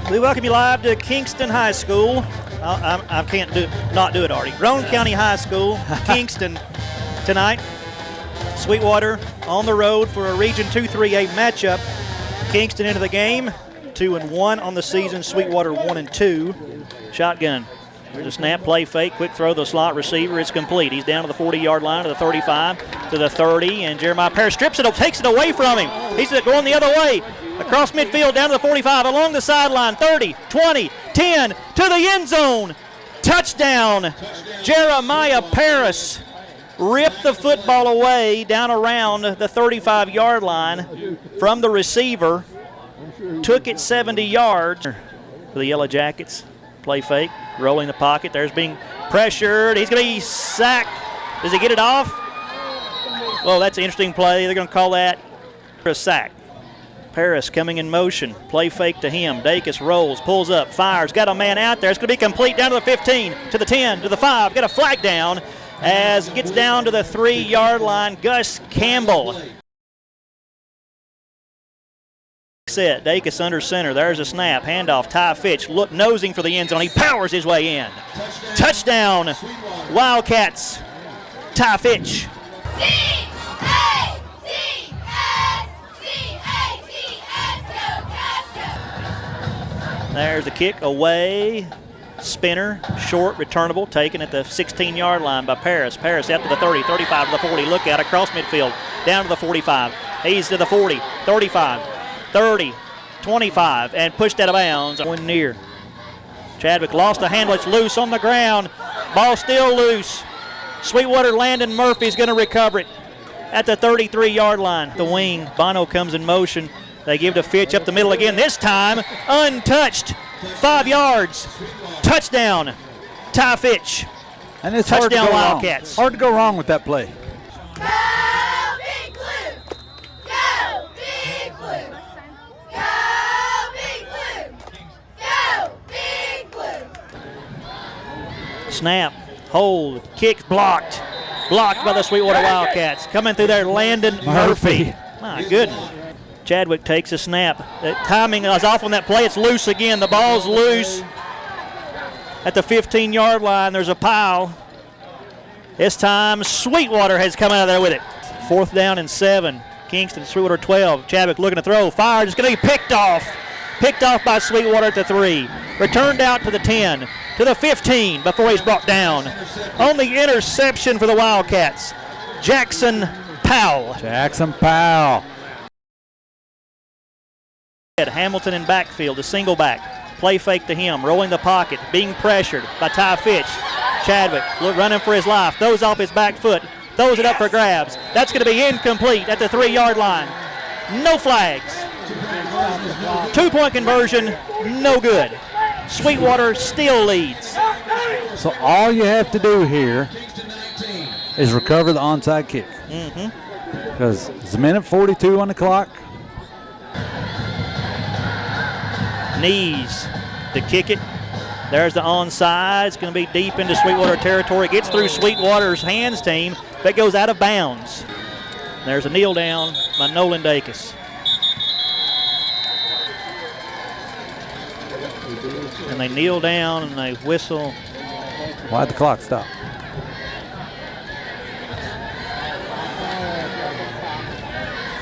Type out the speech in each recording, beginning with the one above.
We welcome you live to Kingston High School. I can't not do it, Artie. Roane County High School, Kingston tonight. Sweetwater on the road for a Region 2-3A matchup. Kingston into the game, 2-1 on the season. Sweetwater 1-2. Shotgun. There's a snap, play fake, quick throw to the slot receiver. It's complete. He's down to the 40-yard line, to the 35, to the 30, and Jeremiah Parrish strips it, takes it away from him. He's going the other way. Across midfield, down to the 45, along the sideline, 30, 20, 10, to the end zone. Touchdown, Jeremiah Parrish. Ripped the football away down around the 35-yard line from the receiver. Took it 70 yards for the Yellow Jackets. Play fake, rolling the pocket. There's being pressured. He's going to be sacked. Does he get it off? Well, that's an interesting play. They're going to call that a sack. Parrish coming in motion. Play fake to him. Dacus rolls, pulls up, fires. Got a man out there. It's going to be complete down to the 15, to the 10, to the 5. Got a flag down as it gets down to the 3-yard line. Gus Campbell. Set. Dacus under center. There's a snap. Handoff. Ty Fitch nosing for the end zone. He powers his way in. Touchdown, Wildcats. Ty Fitch. There's the kick away. Spinner, short, returnable, taken at the 16-yard line by Parrish. Parrish out to the 30, 35 to the 40. Look out across midfield, down to the 45. He's to the 40, 35, 30, 25, and pushed out of bounds. One near. Chadwick lost the handle. It's loose on the ground. Ball still loose. Sweetwater Landon Murphy's going to recover it at the 33-yard line. The wing. Bono comes in motion. They give to Fitch up the middle again. This time, untouched. 5 yards. Touchdown, Ty Fitch. And it's touchdown, Wildcats. Hard to go wrong with that play. Go Big Blue! Go Big Blue! Go Big Blue! Go Big Blue! Snap, hold, kick, blocked. Blocked by the Sweetwater Wildcats. Coming through there, Landon Murphy. My goodness. Chadwick takes a snap. The timing is off on that play. It's loose again. The ball's loose at the 15-yard line. There's a pile. This time, Sweetwater has come out of there with it. 4th down and 7. Kingston, Sweetwater 12. Chadwick looking to throw. Fire. It's going to be picked off. Picked off by Sweetwater at the 3. Returned out to the 10, to the 15 before he's brought down. On the interception for the Wildcats, Jackson Powell. Jackson Powell. Hamilton in backfield, a single back. Play fake to him, rolling the pocket, being pressured by Ty Fitch. Chadwick running for his life, throws off his back foot, throws it up for grabs. That's going to be incomplete at the 3-yard line. No flags. 2-point conversion, no good. Sweetwater still leads. So all you have to do here is recover the onside kick. Because it's a minute 42 on the clock. Knees to kick it. There's the onside. It's going to be deep into Sweetwater territory. Gets through Sweetwater's hands team, but goes out of bounds. There's a kneel down by Nolan Dacus. And they kneel down and they whistle. Why'd the clock stop?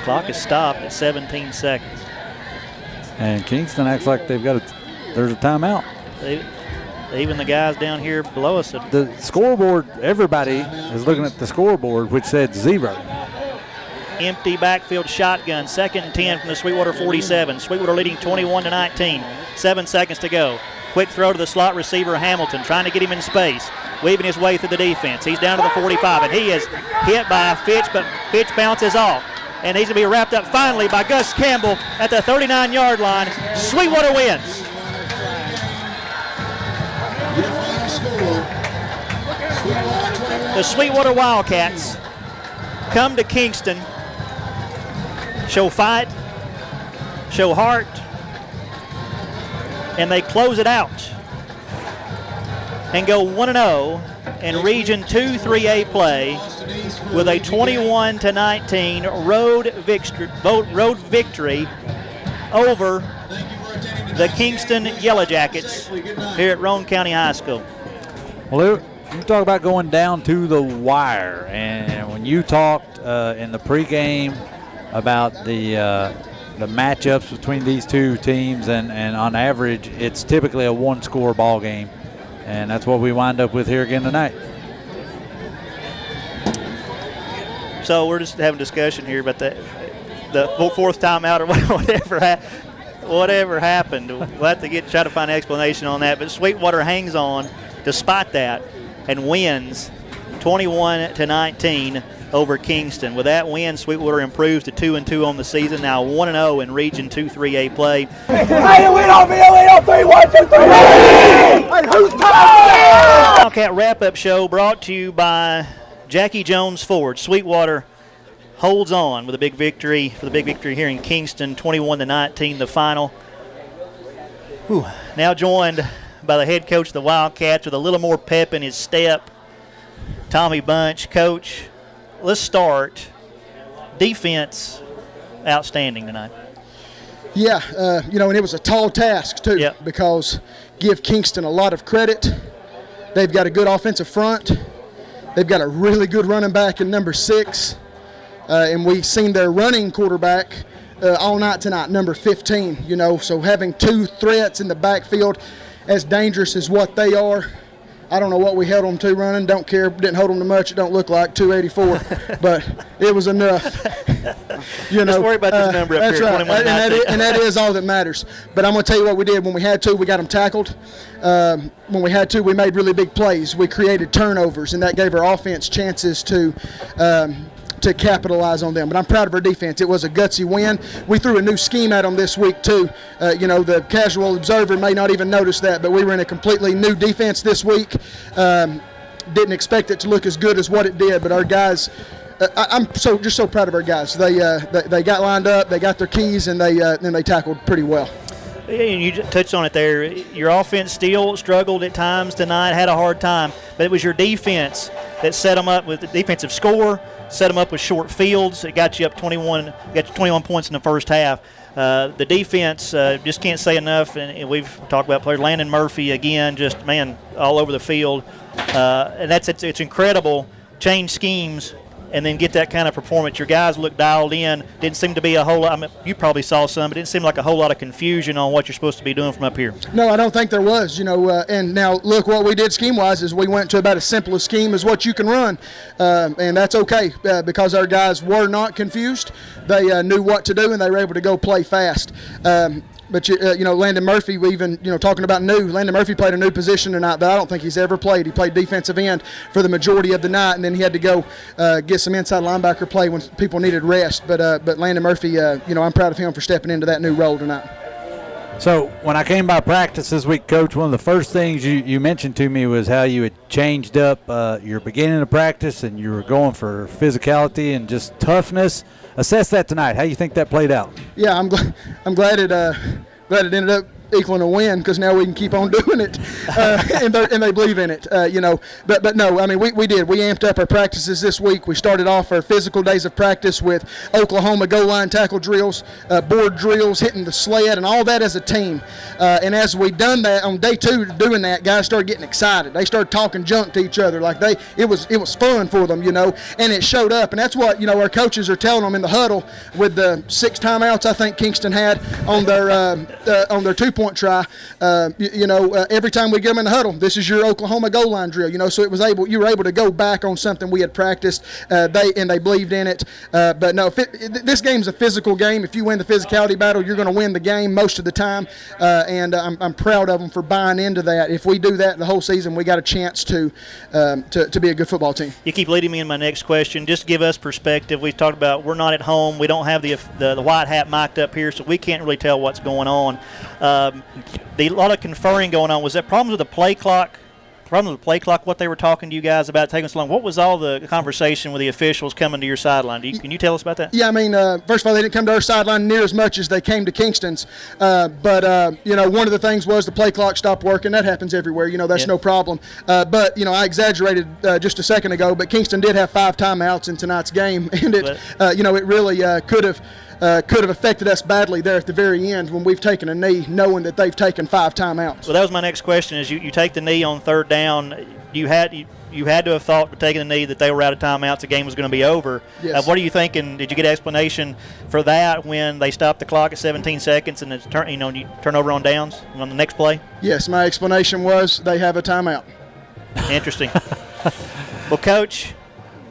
Clock is stopped at 17 seconds. And Kingston acts like they've got there's a timeout. Even the guys down here below us. The scoreboard, everybody is looking at the scoreboard, which said 0. Empty backfield shotgun, 2nd and 10 from the Sweetwater 47. Sweetwater leading 21-19. 7 seconds to go. Quick throw to the slot receiver Hamilton, trying to get him in space, weaving his way through the defense. He's down to the 45, and he is hit by Fitch, but Fitch bounces off. And he's going to be wrapped up finally by Gus Campbell at the 39-yard line. Sweetwater wins. The Sweetwater Wildcats come to Kingston, show fight, show heart, and they close it out and go 1-0 in Region 2-3A play with a 21-19 road victory over the Kingston Yellow Jackets here at Roane County High School. Well, you talk about going down to the wire, and when you talked in the pregame about the matchups between these two teams, and on average, it's typically a one-score ball game, and that's what we wind up with here again tonight. So we're just having a discussion here about the fourth timeout or whatever happened. We'll have to try to find an explanation on that. But Sweetwater hangs on despite that and wins 21-19 over Kingston. With that win, Sweetwater improves to 2-2 on the season, now 1-0 in Region 2-3A play. Hey, we don't be on 3, 1, 2, 3. Hey, who's coming? Wildcat wrap-up show brought to you by Jackie Jones Ford. Sweetwater holds on with a big victory here in Kingston, 21-19, the final. Whew. Now joined by the head coach of the Wildcats with a little more pep in his step, Tommy Bunch. Coach, let's start. Defense, outstanding tonight. Yeah, and it was a tall task too, yep. Because give Kingston a lot of credit. They've got a good offensive front. They've got a really good running back in number 6. And we've seen their running quarterback all night tonight, number 15, So having 2 threats in the backfield, as dangerous as what they are, I don't know what we held them to running. Don't care. Didn't hold them to much. It don't look like 284, but it was enough. Just worry about this number up that's here. Right. And that is all that matters. But I'm going to tell you what we did. When we had to, we got them tackled. When we had to, we made really big plays. We created turnovers, and that gave our offense chances to capitalize on them. But I'm proud of our defense. It was a gutsy win. We threw a new scheme at them this week too. The casual observer may not even notice that, but we were in a completely new defense this week. Didn't expect it to look as good as what it did, but our guys, I'm so proud of our guys. They got lined up, they got their keys, and they tackled pretty well. And you touched on it there. Your offense still struggled at times tonight, had a hard time, but it was your defense that set them up with the defensive score, set them up with short fields. It got you up 21 points in the first half. The defense just can't say enough, and we've talked about players. Landon Murphy, again, just, man, all over the field. And it's incredible. Change schemes and then get that kind of performance. Your guys look dialed in. Didn't seem to be a whole lot. I mean, you probably saw some, but it didn't seem like a whole lot of confusion on what you're supposed to be doing from up here. No, I don't think there was. And now look, what we did scheme-wise is we went to about as simple a scheme as what you can run, and that's okay because our guys were not confused. They knew what to do, and they were able to go play fast. But Landon Murphy, we even talking about new. Landon Murphy played a new position tonight that I don't think he's ever played. He played defensive end for the majority of the night, and then he had to go get some inside linebacker play when people needed rest. But Landon Murphy, I'm proud of him for stepping into that new role tonight. So when I came by practice this week, Coach, one of the first things you mentioned to me was how you had changed up your beginning of practice and you were going for physicality and just toughness. Assess that tonight. How do you think that played out? Yeah, I'm glad it ended up equaling a win because now we can keep on doing it, and they believe in it, But no, I mean we did. We amped up our practices this week. We started off our physical days of practice with Oklahoma goal line tackle drills, board drills, hitting the sled, and all that as a team. And as we done that on day 2, doing that, guys started getting excited. They started talking junk to each other like it was fun for them, and it showed up. And that's what our coaches are telling them in the huddle with the 6 timeouts I think Kingston had on their 2-point try. Every time we get them in the huddle, this is your Oklahoma goal line drill. So you were able to go back on something we had practiced. They believed in it. But no, this game's a physical game. If you win the physicality battle, you're going to win the game most of the time. And I'm proud of them for buying into that. If we do that the whole season, we got a chance to be a good football team. You keep leading me in my next question. Just give us perspective. We talked about we're not at home. We don't have the white hat mic'd up here, so we can't really tell what's going on. A lot of conferring going on. Was that problems with the play clock? What they were talking to you guys about taking so long? What was all the conversation with the officials coming to your sideline? Can you tell us about that? Yeah, I mean, first of all, they didn't come to our sideline near as much as they came to Kingston's. But one of the things was the play clock stopped working. That happens everywhere. That's no problem. But I exaggerated just a second ago, but Kingston did have 5 timeouts in tonight's game, and it really could have. could have affected us badly there at the very end when we've taken a knee, knowing that they've taken 5 timeouts. Well, that was my next question. Is you take the knee on third down, you had to have thought with taking the knee that they were out of timeouts, the game was going to be over. Yes. What are you thinking? Did you get an explanation for that when they stopped the clock at 17 seconds and it's you turn over on downs on the next play? Yes, my explanation was they have a timeout. Interesting. Well, Coach,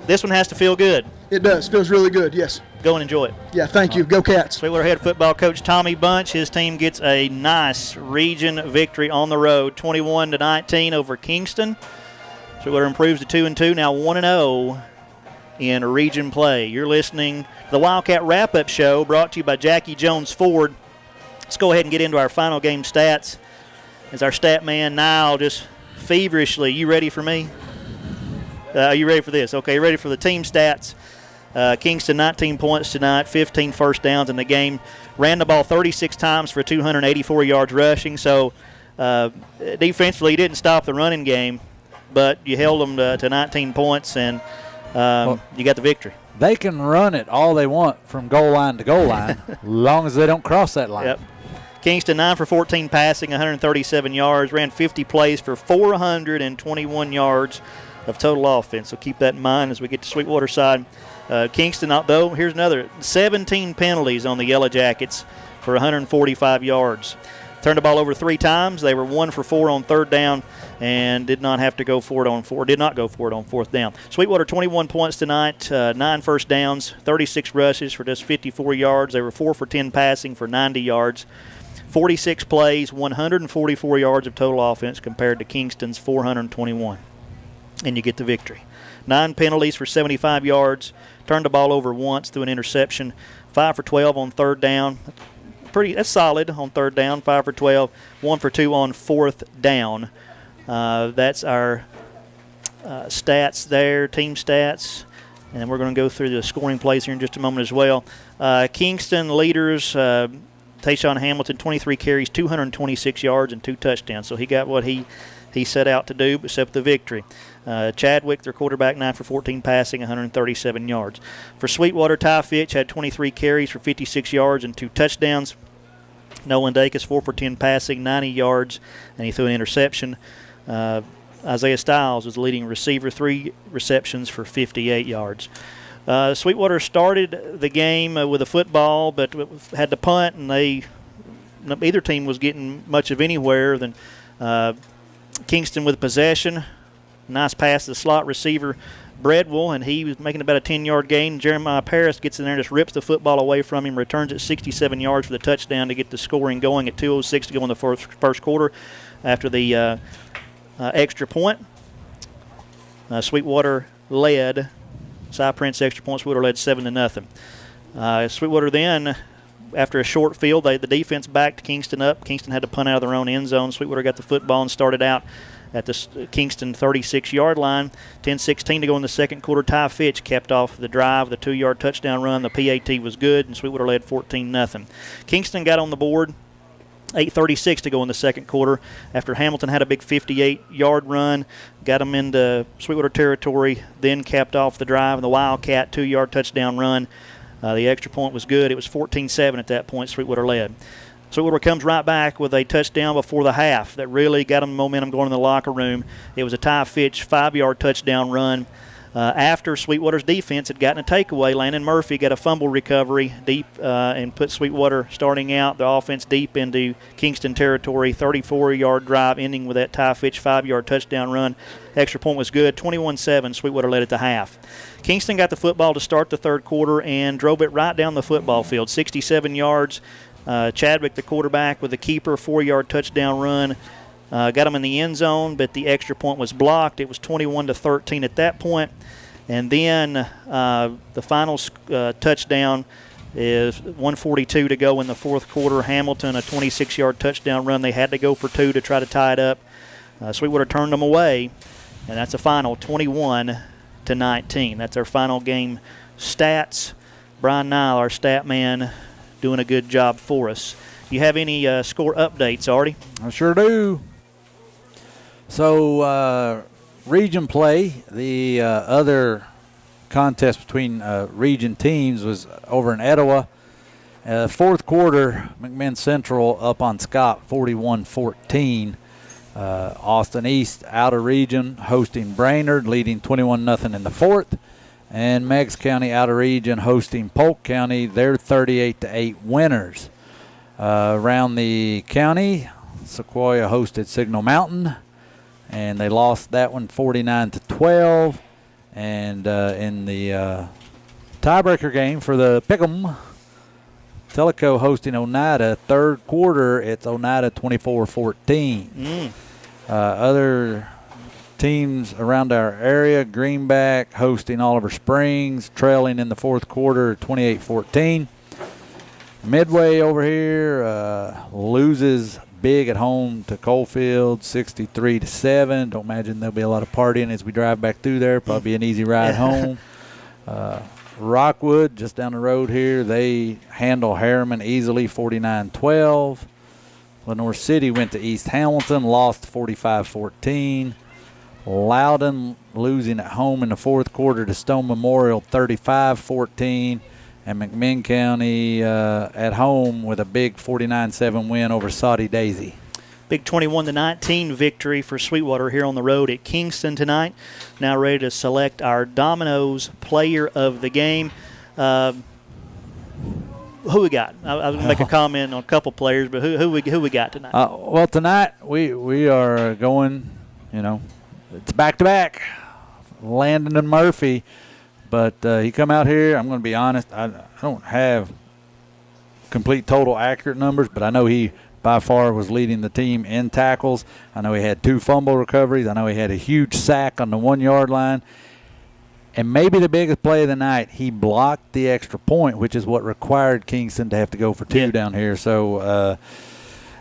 this one has to feel good. It does. Feels really good, yes. Go and enjoy it. Yeah, thank you. Go Cats. Sweetwater head football coach Tommy Bunch, his team gets a nice region victory on the road, 21-19 over Kingston. Sweetwater improves to 2-2, now 1-0 in region play. You're listening to the Wildcat Wrap-Up Show, brought to you by Jackie Jones Ford. Let's go ahead and get into our final game stats. As our stat man Niall just feverishly, you ready for me? Are you ready for this? Okay, ready for the team stats. Kingston 19 points tonight, 15 first downs in the game. Ran the ball 36 times for 284 yards rushing. So defensively, you didn't stop the running game, but you held them to 19 points, and you got the victory. They can run it all they want from goal line to goal line, as long as they don't cross that line. Yep. Kingston 9 for 14 passing, 137 yards, ran 50 plays for 421 yards of total offense. So keep that in mind as we get to Sweetwater side. Kingston, though, here's another 17 penalties on the Yellow Jackets for 145 yards. Turned the ball over 3 times. They were 1 for 4 on third down and did not go for it on fourth down. Sweetwater 21 points tonight, 9 first downs, 36 rushes for just 54 yards. They were 4 for 10 passing for 90 yards. 46 plays, 144 yards of total offense compared to Kingston's 421. And you get the victory. 9 penalties for 75 yards. Turned the ball over once through an interception. 5 for 12 on third down. That's solid on third down. 5 for 12. 1 for 2 on fourth down. That's our stats there, team stats. And we're going to go through the scoring plays here in just a moment as well. Kingston leaders, Tayshawn Hamilton, 23 carries, 226 yards, and 2 touchdowns. So he got what he set out to do, except the victory. Chadwick, their quarterback, 9 for 14 passing, 137 yards. For Sweetwater, Ty Fitch had 23 carries for 56 yards and 2 touchdowns. Nolan Dacus, 4 for 10 passing, 90 yards, and he threw an interception. Isaiah Stiles was the leading receiver, 3 receptions for 58 yards. Sweetwater started the game with a football, but had to punt, and either team was getting much of anywhere. Then Kingston with possession. Nice pass to the slot receiver, Breadwell, and he was making about a 10-yard gain. Jeremiah Paris gets in there and just rips the football away from him, returns it 67 yards for the touchdown to get the scoring going at 2:06 to go in the first quarter after the extra point. Sweetwater led. Cy Prince extra point. Sweetwater led 7-0. Sweetwater then, after a short field, the defense backed Kingston up. Kingston had to punt out of their own end zone. Sweetwater got the football and started out at the Kingston 36-yard line. 10:16 to go in the second quarter. Ty Fitch kept off the drive, the 2-yard touchdown run. The PAT was good, and Sweetwater led 14-0. Kingston got on the board. 8:36 to go in the second quarter after Hamilton had a big 58-yard run, got them into Sweetwater territory, then capped off the drive, and the Wildcat 2-yard touchdown run. The extra point was good. It was 14-7 at that point. Sweetwater led. Sweetwater comes right back with a touchdown before the half that really got them momentum going in the locker room. It was a Ty Fitch 5-yard touchdown run. After Sweetwater's defense had gotten a takeaway, Landon Murphy got a fumble recovery deep and put Sweetwater starting out the offense deep into Kingston territory. 34-yard drive ending with that Ty Fitch 5-yard touchdown run. Extra point was good. 21-7, Sweetwater led at the half. Kingston got the football to start the third quarter and drove it right down the football field. 67 yards. Chadwick, the quarterback, with the keeper, 4-yard touchdown run. Got him in the end zone, but the extra point was blocked. It was 21-13 at that point. And then the final touchdown is 1:42 to go in the fourth quarter. Hamilton, a 26-yard touchdown run. They had to go for 2 to try to tie it up. Sweetwater turned them away, and that's a final 21-19. That's our final game stats. Brian Nile, our stat man, doing a good job for us. You have any score updates, Artie? I sure do. So, region play, the other contest between region teams was over in Etowah. Fourth quarter, McMinn Central up on Scott 41-14. Austin East out of region hosting Brainerd, leading 21-0 in the fourth. And Meigs County out of region hosting Polk County. They're 38-8 winners. Around the county, Sequoia hosted Signal Mountain, and they lost that one 49-12. And in the tiebreaker game for the Pick'em, Tellico hosting Oneida. Third quarter, it's Oneida 24-14. Other teams around our area, Greenback hosting Oliver Springs, trailing in the fourth quarter 28-14. Midway over here loses big at home to Coalfield 63-7. Don't imagine there'll be a lot of partying as we drive back through there. Probably an easy ride home. Rockwood, just down the road here, they handle Harriman easily 49-12. Lenore City went to East Hamilton, lost 45-14. Loudon losing at home in the fourth quarter to Stone Memorial 35-14. And McMinn County at home with a big 49-7 win over Saudi Daisy. Big 21-19 victory for Sweetwater here on the road at Kingston tonight. Now ready to select our Domino's player of the game. Who we got? I was going to make a comment on a couple players, but who we got tonight? Well, tonight we are going, it's back-to-back, Landon and Murphy. But he come out here, I'm going to be honest, I don't have complete total accurate numbers, but I know he by far was leading the team in tackles. I know he had 2 fumble recoveries. I know he had a huge sack on the 1-yard line. And maybe the biggest play of the night, he blocked the extra point, which is what required Kingston to have to go for 2 down here. So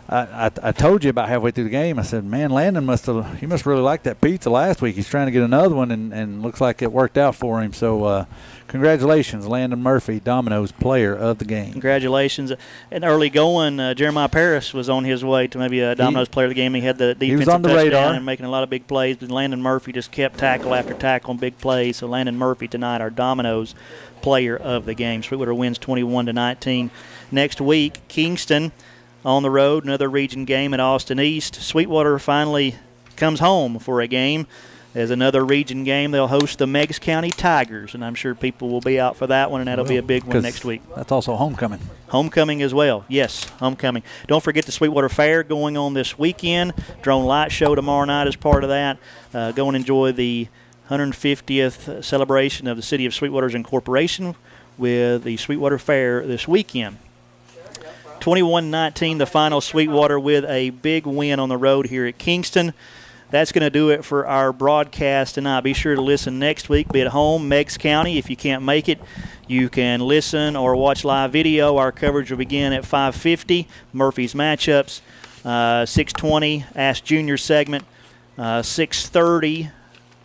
I told you about halfway through the game, I said, man, Landon must really like that pizza last week. He's trying to get another one, and looks like it worked out for him. So congratulations, Landon Murphy, Domino's player of the game. Congratulations. And early going, Jeremiah Paris was on his way to maybe a Domino's player of the game. He had the defensive on the touchdown radar and making a lot of big plays, but Landon Murphy just kept tackle after tackle on big plays. So Landon Murphy tonight, our Domino's player of the game. Sweetwater wins 21-19. Next week, Kingston on the road, another region game at Austin East. Sweetwater finally comes home for a game. There's another region game. They'll host the Meigs County Tigers, and I'm sure people will be out for that one, and that'll be a big one next week. That's also homecoming. Homecoming as well. Yes, homecoming. Don't forget the Sweetwater Fair going on this weekend. Drone Light Show tomorrow night is part of that. Go and enjoy the 150th celebration of the City of Sweetwater's incorporation with the Sweetwater Fair this weekend. 21-19, the final. Sweetwater with a big win on the road here at Kingston. That's going to do it for our broadcast tonight. Be sure to listen next week. Be at home, Meigs County. If you can't make it, you can listen or watch live video. Our coverage will begin at 5:50. Murphy's matchups, 6:20 Ask Junior segment, 6:30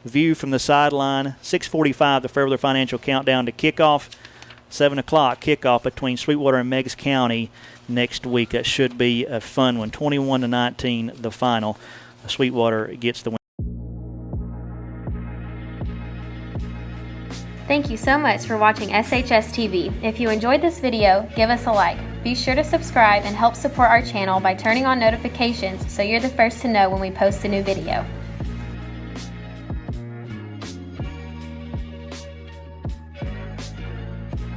View from the sideline, 6:45 the Fairweather Financial Countdown to kickoff, 7 o'clock kickoff between Sweetwater and Meigs County next week. That should be a fun one. 21-19 the final. Sweetwater gets the win. Thank you so much for watching SHS TV. If you enjoyed this video, give us a like. Be sure to subscribe and help support our channel by turning on notifications so you're the first to know when we post a new video.